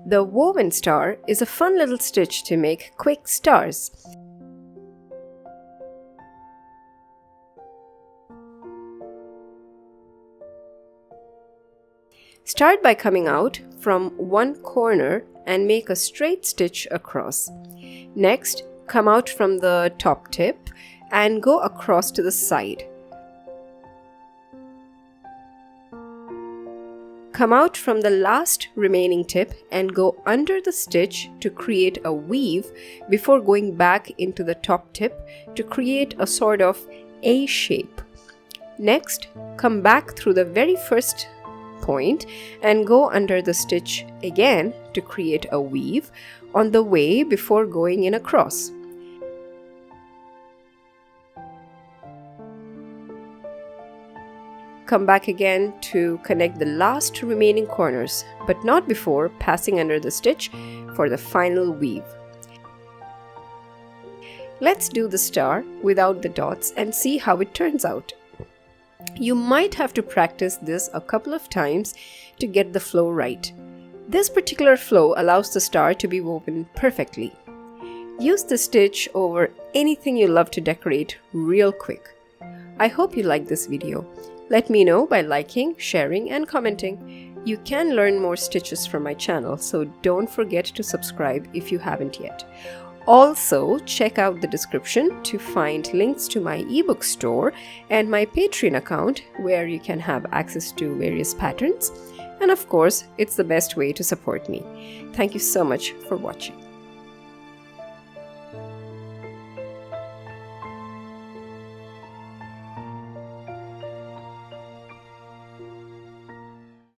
The woven star is a fun little stitch to make quick stars. Start by coming out from one corner and make a straight stitch across. Next, come out from the top tip and go across to the side. Come out from the last remaining tip and go under the stitch to create a weave before going back into the top tip to create a sort of A shape. Next, come back through the very first point and go under the stitch again to create a weave on the way before going in across. Come back again to connect the last remaining corners, but not before passing under the stitch for the final weave. Let's do the star without the dots and see how it turns out. You might have to practice this a couple of times to get the flow right. This particular flow allows the star to be woven perfectly. Use the stitch over anything you love to decorate real quick. I hope you liked this video. Let me know by liking, sharing, and commenting. You can learn more stitches from my channel, so don't forget to subscribe if you haven't yet. Also, check out the description to find links to my ebook store and my Patreon account where you can have access to various patterns. And of course, it's the best way to support me. Thank you so much for watching.